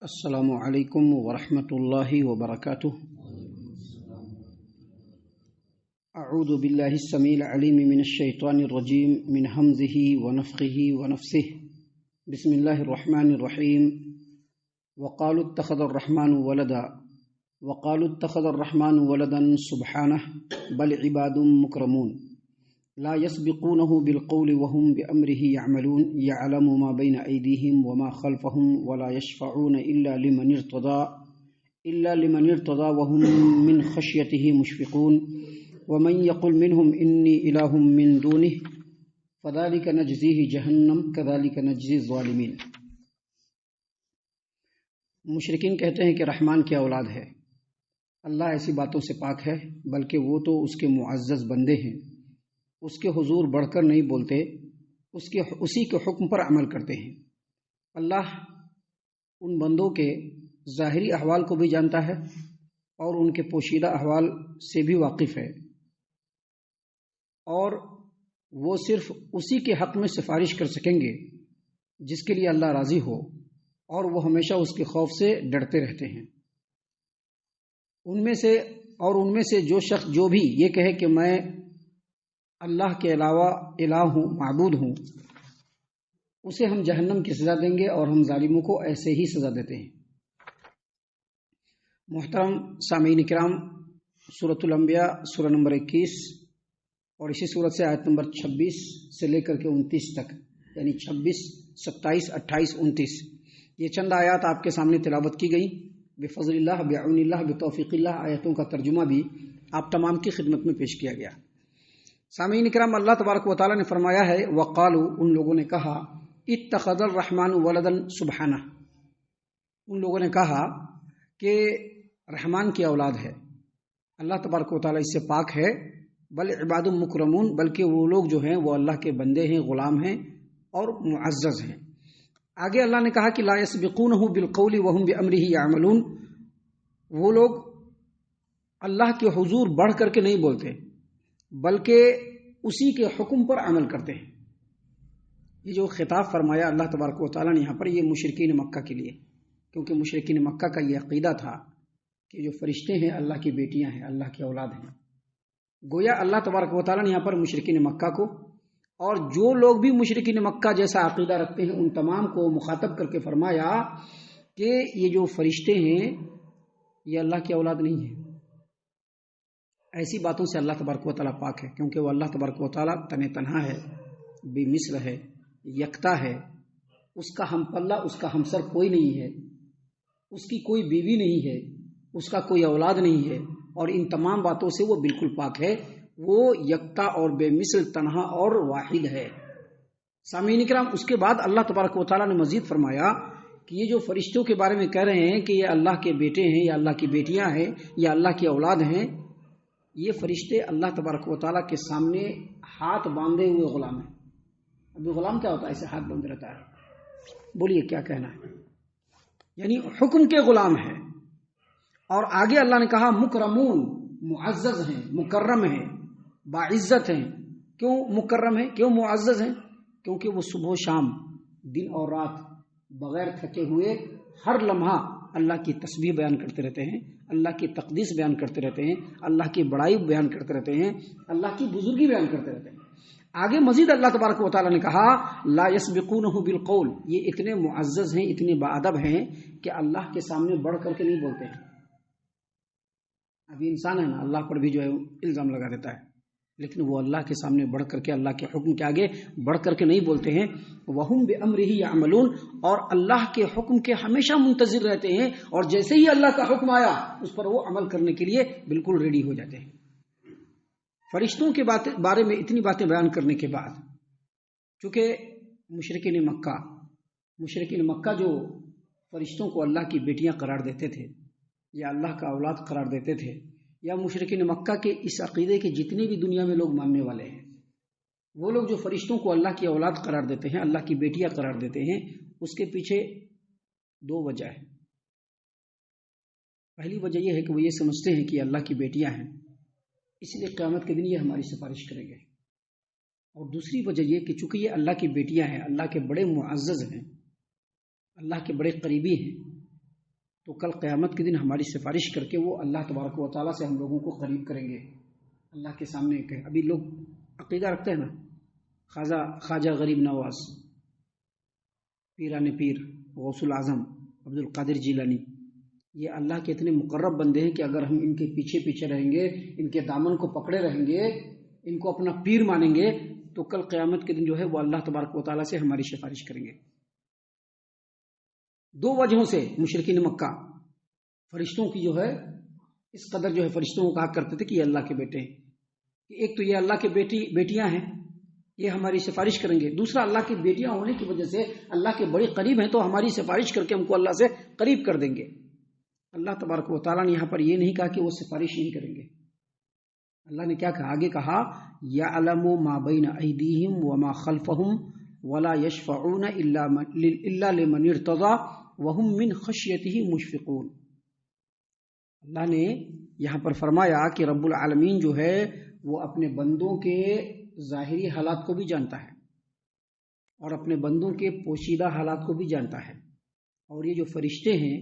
السلام علیکم ورحمۃ اللہ وبرکاتہ۔ اعوذ باللہ السمیع العلیم من الشیطان الرجیم من ہمزہ ونفخہ ونفثہ۔ بسم اللہ الرحمن الرحیم۔ وقالوا اتخذ الرحمن ولدا ولدا سبحانہ بل عباد مکرمون لا يسبقونه بالقول وهم بأمره يعملون يعلم ما بين أيديهم وما خلفهم ولا يشفعون إلا لمن ارتضى وهم من خشيته مشفقون ومن يقل منهم إني إله من دونه فذلك نجزيه جهنم كذلك نجزي الظالمين۔ مشرکین کہتے ہیں کہ رحمان کی اولاد ہے۔ اللہ ایسی باتوں سے پاک ہے، بلکہ وہ تو اس کے معزز بندے ہیں، اس کے حضور بڑھ کر نہیں بولتے، اسی کے حکم پر عمل کرتے ہیں۔ اللہ ان بندوں کے ظاہری احوال کو بھی جانتا ہے اور ان کے پوشیدہ احوال سے بھی واقف ہے، اور وہ صرف اسی کے حق میں سفارش کر سکیں گے جس کے لیے اللہ راضی ہو، اور وہ ہمیشہ اس کے خوف سے ڈرتے رہتے ہیں۔ ان میں سے جو شخص جو بھی یہ کہے کہ میں اللہ کے علاوہ الہ ہوں، معبود ہوں، اسے ہم جہنم کی سزا دیں گے، اور ہم ظالموں کو ایسے ہی سزا دیتے ہیں۔ محترم سامعین کرام، سورۃ الانبیاء سورہ نمبر 21 اور اسی سورت سے آیت نمبر 26 سے لے کر کے 29 تک، یعنی 26، 27، 28، 29، یہ چند آیات آپ کے سامنے تلاوت کی گئی۔ بفضل اللہ، بعون اللہ، بتوفیق اللہ، آیتوں کا ترجمہ بھی آپ تمام کی خدمت میں پیش کیا گیا۔ سامعین کرام، اللہ تبارک و تعالیٰ نے فرمایا ہے وقالوا، ان لوگوں نے کہا، اتخذ الرحمن ولدا سبحانہ، ان لوگوں نے کہا کہ رحمان کی اولاد ہے، اللہ تبارک و تعالیٰ اس سے پاک ہے۔ بل عباد مکرمون، بلکہ وہ لوگ جو ہیں وہ اللہ کے بندے ہیں، غلام ہیں اور معزز ہیں۔ آگے اللہ نے کہا کہ لا یسبقونہ بالقول وهم بامرہ یعملون، وہ لوگ اللہ کے حضور بڑھ کر کے نہیں بولتے، بلکہ اسی کے حکم پر عمل کرتے ہیں۔ یہ جو خطاب فرمایا اللہ تبارک و تعالیٰ نے یہاں پر، یہ مشرکین مکہ کے لیے، کیونکہ مشرکین مکہ کا یہ عقیدہ تھا کہ جو فرشتے ہیں اللہ کی بیٹیاں ہیں، اللہ کی اولاد ہیں۔ گویا اللہ تبارک و تعالیٰ نے یہاں پر مشرکین مکہ کو، اور جو لوگ بھی مشرکین مکہ جیسا عقیدہ رکھتے ہیں، ان تمام کو مخاطب کر کے فرمایا کہ یہ جو فرشتے ہیں یہ اللہ کی اولاد نہیں ہیں۔ ایسی باتوں سے اللہ تبارک و تعالیٰ پاک ہے، کیونکہ وہ اللہ تبارک و تعالیٰ تنہا ہے، بے مثل ہے، یکتا ہے، اس کا ہم پلہ، اس کا ہمسر کوئی نہیں ہے، اس کی کوئی بیوی نہیں ہے، اس کا کوئی اولاد نہیں ہے، اور ان تمام باتوں سے وہ بالکل پاک ہے۔ وہ یکتا اور بے مثل، تنہا اور واحد ہے۔ سامعین کرام، اس کے بعد اللہ تبارک و تعالیٰ نے مزید فرمایا کہ یہ جو فرشتوں کے بارے میں کہہ رہے ہیں کہ یہ اللہ کے بیٹے ہیں یا اللہ کی بیٹیاں ہیں یا اللہ کی اولاد ہیں، یہ فرشتے اللہ تبارک و تعالیٰ کے سامنے ہاتھ باندھے ہوئے غلام ہیں۔ ابھی غلام کیا ہوتا ہے؟ ایسے ہاتھ باندھ رہتا ہے۔ بولیے کیا کہنا ہے؟ یعنی حکم کے غلام ہیں۔ اور آگے اللہ نے کہا مکرمون، معزز ہیں، مکرم ہیں، باعزت ہیں۔ کیوں مکرم ہیں، کیوں معزز ہیں؟ کیونکہ وہ صبح و شام، دن اور رات، بغیر تھکے ہوئے ہر لمحہ اللہ کی تسبیح بیان کرتے رہتے ہیں، اللہ کی تقدیس بیان کرتے رہتے ہیں، اللہ کی بڑائی بیان کرتے رہتے ہیں، اللہ کی بزرگی بیان کرتے رہتے ہیں۔ آگے مزید اللہ تبارک و تعالیٰ نے کہا لا یسبقونہ بالقول، یہ اتنے معزز ہیں، اتنے باادب ہیں کہ اللہ کے سامنے بڑھ کر کے نہیں بولتے ہیں۔ ابھی انسان ہے نا، اللہ پر بھی جو ہے الزام لگا دیتا ہے، لیکن وہ اللہ کے سامنے بڑھ کر کے، اللہ کے حکم کے آگے بڑھ کر کے نہیں بولتے ہیں۔ وَهُمْ بِأَمْرِهِ يَعْمَلُونَ، اور اللہ کے حکم کے ہمیشہ منتظر رہتے ہیں، اور جیسے ہی اللہ کا حکم آیا اس پر وہ عمل کرنے کے لیے بالکل ریڈی ہو جاتے ہیں۔ فرشتوں کے بارے میں اتنی باتیں بیان کرنے کے بعد، چونکہ مشرکین مکہ جو فرشتوں کو اللہ کی بیٹیاں قرار دیتے تھے یا اللہ کا اولاد قرار دیتے تھے، یا مشرکین مکہ کے اس عقیدے کے جتنے بھی دنیا میں لوگ ماننے والے ہیں، وہ لوگ جو فرشتوں کو اللہ کی اولاد قرار دیتے ہیں، اللہ کی بیٹیاں قرار دیتے ہیں، اس کے پیچھے دو وجہ ہے۔ پہلی وجہ یہ ہے کہ وہ یہ سمجھتے ہیں کہ اللہ کی بیٹیاں ہیں، اس لیے قیامت کے دن یہ ہماری سفارش کریں گے۔ اور دوسری وجہ یہ کہ چونکہ یہ اللہ کی بیٹیاں ہیں، اللہ کے بڑے معزز ہیں، اللہ کے بڑے قریبی ہیں، تو کل قیامت کے دن ہماری سفارش کر کے وہ اللہ تبارک و تعالیٰ سے ہم لوگوں کو قریب کریں گے. اللہ کے سامنے کہ ابھی لوگ عقیدہ رکھتے ہیں نا، خواجہ غریب نواز، پیران پیر، غوث العظم، عبد القادر جیلانی، یہ اللہ کے اتنے مقرب بندے ہیں کہ اگر ہم ان کے پیچھے پیچھے رہیں گے، ان کے دامن کو پکڑے رہیں گے، ان کو اپنا پیر مانیں گے، تو کل قیامت کے دن جو ہے وہ اللہ تبارک و تعالیٰ سے ہماری سفارش کریں گے. 2 وجہوں سے مشرکین مکہ فرشتوں کی جو ہے اس قدر جو ہے فرشتوں کو کہا کرتے تھے کہ یہ اللہ کے بیٹے ہیں. ایک تو یہ اللہ کے بیٹیاں ہیں، یہ ہماری سفارش کریں گے. دوسرا، اللہ کی بیٹیاں ہونے کی وجہ سے اللہ کے بڑے قریب ہیں تو ہماری سفارش کر کے ہم کو اللہ سے قریب کر دیں گے. اللہ تبارک و تعالیٰ نے یہاں پر یہ نہیں کہا کہ وہ سفارش نہیں کریں گے. اللہ نے کیا کہا؟ آگے کہا یعلم ما بین ایدیہم وما خلفہم ولا یشفعون الا لمن ارتضی وہم من خشیتہ مشفقون. اللہ نے یہاں پر فرمایا کہ رب العالمین جو ہے وہ اپنے بندوں کے ظاہری حالات کو بھی جانتا ہے اور اپنے بندوں کے پوشیدہ حالات کو بھی جانتا ہے. اور یہ جو فرشتے ہیں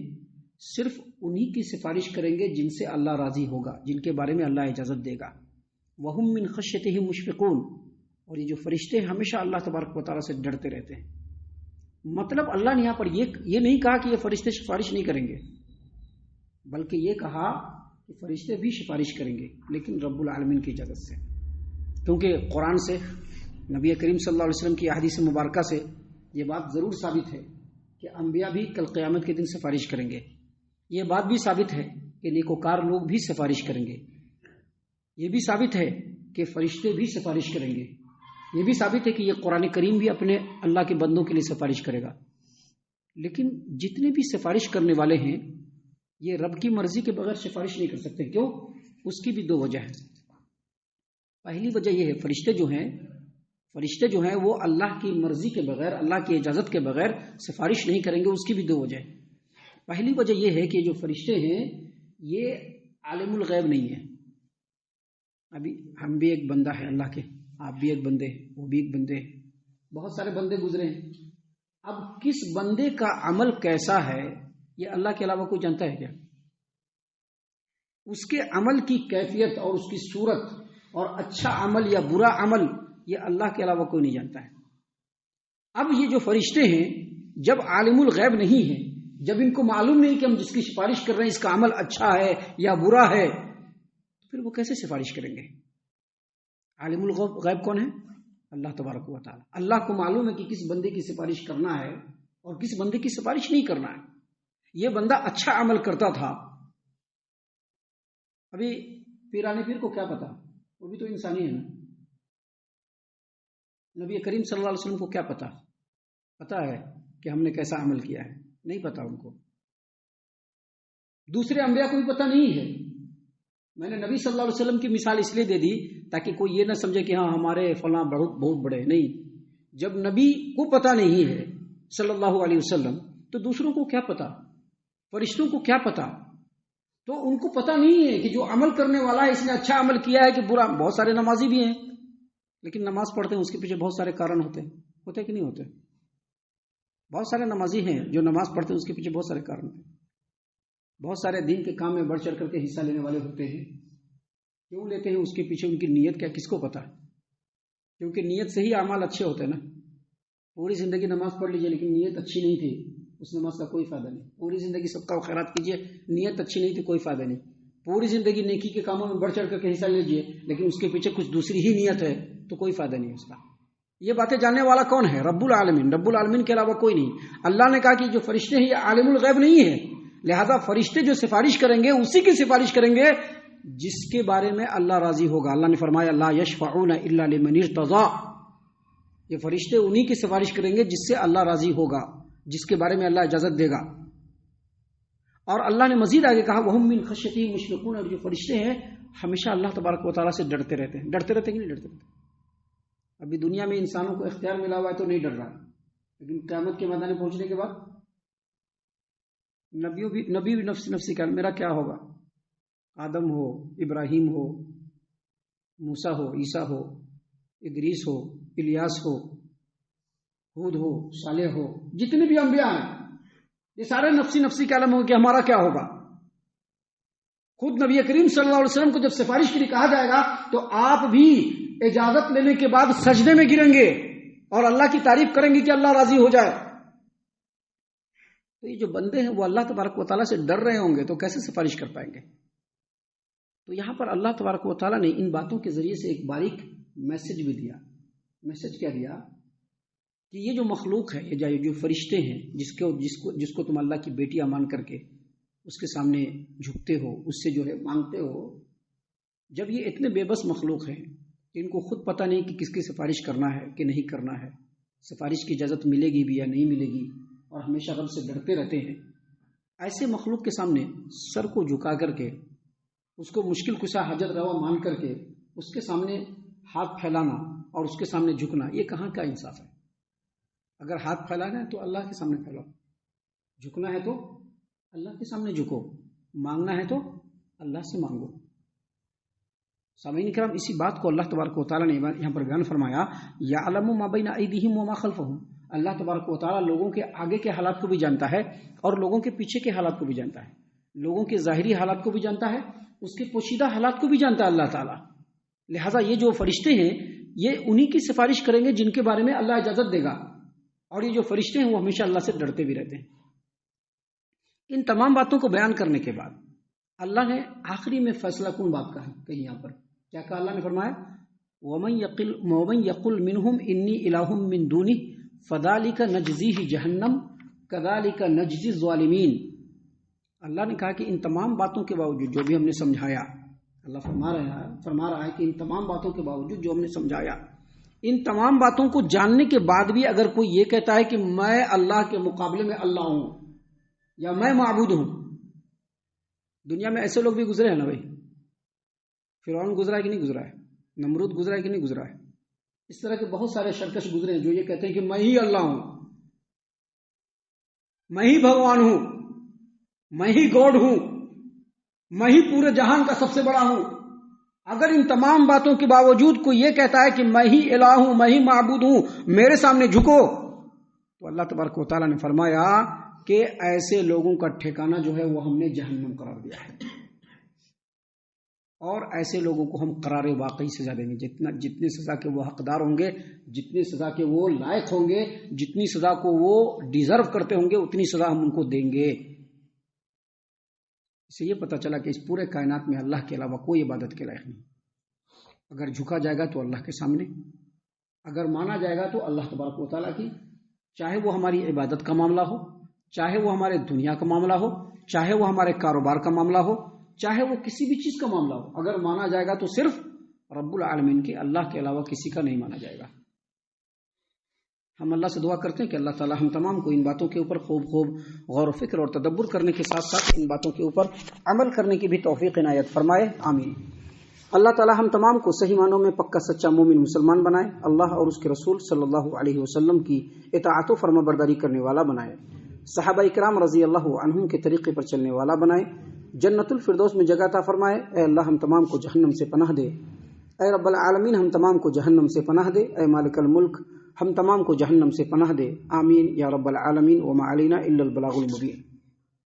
صرف انہی کی سفارش کریں گے جن سے اللہ راضی ہوگا، جن کے بارے میں اللہ اجازت دے گا. وَهُم مِّن خَشْيَتِهِ مُشْفِقُونَ. اور یہ جو فرشتے ہمیشہ اللہ تبارک و تعالیٰ سے ڈرتے رہتے ہیں. مطلب اللہ نے یہاں پر یہ نہیں کہا کہ یہ فرشتے سفارش نہیں کریں گے، بلکہ یہ کہا کہ فرشتے بھی سفارش کریں گے لیکن رب العالمین کی اجازت سے. کیونکہ قرآن سے، نبی کریم صلی اللہ علیہ وسلم کی احادیث مبارکہ سے یہ بات ضرور ثابت ہے کہ انبیاء بھی کل قیامت کے دن سفارش کریں گے. یہ بات بھی ثابت ہے کہ نیکوکار لوگ بھی سفارش کریں گے. یہ بھی ثابت ہے کہ فرشتے بھی سفارش کریں گے. یہ بھی ثابت ہے کہ یہ قرآن کریم بھی اپنے اللہ کے بندوں کے لیے سفارش کرے گا. لیکن جتنے بھی سفارش کرنے والے ہیں یہ رب کی مرضی کے بغیر سفارش نہیں کر سکتے. کیوں؟ اس کی بھی 2 وجہ ہیں. پہلی وجہ یہ ہے فرشتے جو ہیں وہ اللہ کی مرضی کے بغیر، اللہ کی اجازت کے بغیر سفارش نہیں کریں گے. اس کی بھی 2 وجہ ہیں. پہلی وجہ یہ ہے کہ جو فرشتے ہیں یہ عالم الغیب نہیں ہے. ابھی ہم بھی ایک بندہ ہے اللہ کے، آپ بھی ایک بندے ہیں، وہ بھی ایک بندے ہیں، بہت سارے بندے گزرے ہیں. اب کس بندے کا عمل کیسا ہے یہ اللہ کے علاوہ کوئی جانتا ہے کیا؟ اس کے عمل کی کیفیت اور اس کی صورت اور اچھا عمل یا برا عمل یہ اللہ کے علاوہ کوئی نہیں جانتا ہے. اب یہ جو فرشتے ہیں جب عالم الغیب نہیں ہے، جب ان کو معلوم نہیں کہ ہم جس کی سفارش کر رہے ہیں اس کا عمل اچھا ہے یا برا ہے، تو پھر وہ کیسے سفارش کریں گے؟ عالم الغیب کون ہے؟ اللہ تبارک و تعالی. اللہ کو معلوم ہے کہ کس بندے کی سفارش کرنا ہے اور کس بندے کی سفارش نہیں کرنا ہے. یہ بندہ اچھا عمل کرتا تھا، ابھی پیرانے پیر کو کیا پتا؟ وہ بھی تو انسانی ہے نا. نبی کریم صلی اللہ علیہ وسلم کو کیا پتا ہے کہ ہم نے کیسا عمل کیا ہے؟ نہیں پتا ان کو. دوسرے انبیاء کو بھی پتا نہیں ہے. میں نے نبی صلی اللہ علیہ وسلم کی مثال اس لیے دے دی تاکہ کوئی یہ نہ سمجھے کہ ہاں ہمارے فلاں بہت بڑے. نہیں، جب نبی کو پتا نہیں ہے صلی اللہ علیہ وسلم تو دوسروں کو کیا پتا؟ فرشتوں کو کیا پتا؟ تو ان کو پتا نہیں ہے کہ جو عمل کرنے والا ہے اس نے اچھا عمل کیا ہے کہ برا. بہت سارے نمازی بھی ہیں لیکن نماز پڑھتے ہیں اس کے پیچھے بہت سارے کارن ہوتے کہ نہیں ہوتے؟ بہت سارے نمازی ہیں جو نماز پڑھتے ہیں اس کے پیچھے بہت سارے کارن ہیں. بہت سارے دین کے کام میں بڑھ چڑھ کر کے حصہ لینے والے ہوتے ہیں. کیوں لیتے ہیں؟ اس کے پیچھے ان کی نیت کیا کس کو پتا ہے؟ کیونکہ نیت سے ہی اعمال اچھے ہوتے ہیں نا. پوری زندگی نماز پڑھ لیجیے لیکن نیت اچھی نہیں تھی، اس نماز کا کوئی فائدہ نہیں. پوری زندگی صدقہ و خیرات کیجیے، نیت اچھی نہیں تھی، کوئی فائدہ نہیں. پوری زندگی نیکی کے کاموں میں بڑھ چڑھ کر کے حصہ لیجیے لیکن اس کے پیچھے کچھ دوسری ہی نیت ہے تو کوئی فائدہ نہیں اس کا. یہ باتیں جاننے والا کون ہے؟ رب العالمین. رب العالمین کے علاوہ کوئی نہیں. اللہ نے کہا کہ جو فرشتے ہیں یہ عالم الغیب نہیں ہے، لہذا فرشتے جو سفارش کریں گے اسی کی سفارش کریں گے جس کے بارے میں اللہ راضی ہوگا. اللہ نے فرمایا لا یشفعون الا لمن ارتضی. یہ فرشتے انہی کی سفارش کریں گے جس سے اللہ راضی ہوگا، جس کے بارے میں اللہ اجازت دے گا. اور اللہ نے مزید آگے کہا وہم من خشیتہ مشفقون. اور جو فرشتے ہیں ہمیشہ اللہ تبارک و تعالیٰ سے ڈرتے رہتے ہیں. ڈرتے رہتے کہ نہیں ڈرتے رہتے؟ ابھی دنیا میں انسانوں کو اختیار ملا ہوا ہے تو نہیں ڈر رہا، لیکن قیامت کے میدان پہنچنے کے بعد نبی بھی نفسی کا میرا کیا ہوگا؟ آدم ہو، ابراہیم ہو، موسیٰ ہو، عیسیٰ ہو، ادریس ہو، الیاس ہو، ہود ہو، صالح ہو، جتنے بھی انبیاء ہیں یہ سارے نفسی نفسی کے عالم ہوں کہ ہمارا کیا ہوگا. خود نبی کریم صلی اللہ علیہ وسلم کو جب سفارش کے لیے کہا جائے گا تو آپ بھی اجازت لینے کے بعد سجدے میں گریں گے اور اللہ کی تعریف کریں گے کہ اللہ راضی ہو جائے. تو یہ جو بندے ہیں وہ اللہ تبارک و تعالیٰ سے ڈر رہے ہوں گے تو کیسے سفارش کر پائیں گے؟ تو یہاں پر اللہ تبارک و تعالیٰ نے ان باتوں کے ذریعے سے ایک باریک میسج بھی دیا. میسج کیا دیا کہ یہ جو مخلوق ہے، یہ جو فرشتے ہیں جس کو تم اللہ کی بیٹیاں مان کر کے اس کے سامنے جھکتے ہو، اس سے جو ہے مانگتے ہو، جب یہ اتنے بے بس مخلوق ہیں کہ ان کو خود پتہ نہیں کہ کس کی سفارش کرنا ہے کہ نہیں کرنا ہے، سفارش کی اجازت ملے گی بھی یا نہیں ملے گی، اور ہمیشہ رب سے ڈرتے رہتے ہیں، ایسے مخلوق کے سامنے سر کو جھکا کر کے اس کو مشکل کشا حاجت روا مان کر کے اس کے سامنے ہاتھ پھیلانا اور اس کے سامنے جھکنا، یہ کہاں کا انصاف ہے؟ اگر ہاتھ پھیلانا ہے تو اللہ کے سامنے پھیلاؤ، جھکنا ہے تو اللہ کے سامنے جھکو، مانگنا ہے تو اللہ سے مانگو. سامعین کرام، اسی بات کو اللہ تبارک و تعالیٰ نے یہاں پر بیان فرمایا، یعلم ما بین ایدیہم وما خلفہم. اللہ تبارک و تعالیٰ لوگوں کے آگے کے حالات کو بھی جانتا ہے اور لوگوں کے پیچھے کے حالات کو بھی جانتا ہے، لوگوں کے ظاہری حالات کو بھی جانتا ہے، اس کے پوشیدہ حالات کو بھی جانتا ہے اللہ تعالیٰ. لہٰذا یہ جو فرشتے ہیں یہ انہی کی سفارش کریں گے جن کے بارے میں اللہ اجازت دے گا، اور یہ جو فرشتے ہیں وہ ہمیشہ اللہ سے ڈرتے بھی رہتے ہیں. ان تمام باتوں کو بیان کرنے کے بعد اللہ نے آخری میں فیصلہ کن بات کہا. کہیں یہاں پر کیا کہا اللہ نے فرمایا، وَمَن يَقُلْ مِنْهُمْ إِنِّي إِلَٰهٌ مِّن دُونِهِ فَذَلِكَ نَجْزِيهِ جَهَنَّمَ كَذَلِكَ نَجْزِي الظَّالِمِينَ. اللہ نے کہا کہ ان تمام باتوں کے باوجود جو بھی ہم نے سمجھایا، اللہ فرما رہا ہے کہ ان تمام باتوں کے باوجود جو ہم نے سمجھایا، ان تمام باتوں کو جاننے کے بعد بھی اگر کوئی یہ کہتا ہے کہ میں اللہ کے مقابلے میں اللہ ہوں یا میں معبود ہوں. دنیا میں ایسے لوگ بھی گزرے ہیں نا بھائی. فرعون گزرا ہے کہ نہیں گزرا ہے؟ نمرود گزرا ہے کہ نہیں گزرا ہے؟ اس طرح کے بہت سارے سرکش گزرے ہیں جو یہ کہتے ہیں کہ میں ہی اللہ ہوں، میں ہی بھگوان ہوں، میں ہی گاڈ ہوں، میں ہی پورے جہان کا سب سے بڑا ہوں. اگر ان تمام باتوں کے باوجود کوئی یہ کہتا ہے کہ میں ہی الہ ہوں، میں ہی معبود ہوں، میرے سامنے جھکو، تو اللہ تبارک و تعالیٰ نے فرمایا کہ ایسے لوگوں کا ٹھکانہ جو ہے وہ ہم نے جہنم قرار دیا ہے، اور ایسے لوگوں کو ہم قرار واقعی سزا دیں گے. جتنی سزا کے وہ حقدار ہوں گے، جتنی سزا کے وہ لائق ہوں گے، جتنی سزا کو وہ ڈیزرو کرتے ہوں گے، اتنی سزا ہم ان کو دیں گے. اس سے یہ پتہ چلا کہ اس پورے کائنات میں اللہ کے علاوہ کوئی عبادت کے لائق نہیں. اگر جھکا جائے گا تو اللہ کے سامنے، اگر مانا جائے گا تو اللہ تبارک و تعالیٰ کی، چاہے وہ ہماری عبادت کا معاملہ ہو، چاہے وہ ہمارے دنیا کا معاملہ ہو، چاہے وہ ہمارے کاروبار کا معاملہ ہو، چاہے وہ کسی بھی چیز کا معاملہ ہو، اگر مانا جائے گا تو صرف رب العالمین کے، اللہ کے علاوہ کسی کا نہیں مانا جائے گا. ہم اللہ سے دعا کرتے ہیں کہ اللہ تعالی ہم تمام کو ان باتوں کے اوپر خوب غور و فکر اور تدبر کرنے کے ساتھ ساتھ ان باتوں کے اوپر عمل کرنے کی بھی توفیق عنایت فرمائے، آمین. اللہ تعالی ہم تمام کو صحیح معنوں میں پکا سچا مومن مسلمان بنائے، اللہ اور اس کے رسول صلی اللہ علیہ وسلم کی اطاعت و فرما برداری کرنے والا بنائے، صحابہ اکرام رضی اللہ عنہم کے طریقے پر چلنے والا بنائے، جنت الفردوس میں جگہ عطا فرمائے. اے اللہ ہم تمام کو جہنم سے پناہ دے، اے رب العالمین ہم تمام کو جہنم سے پناہ دے، اے مالک الملک ہم تمام کو جہنم سے پناہ دے، آمین یا رب العالمین. وما علینا الا البلاغ المبین.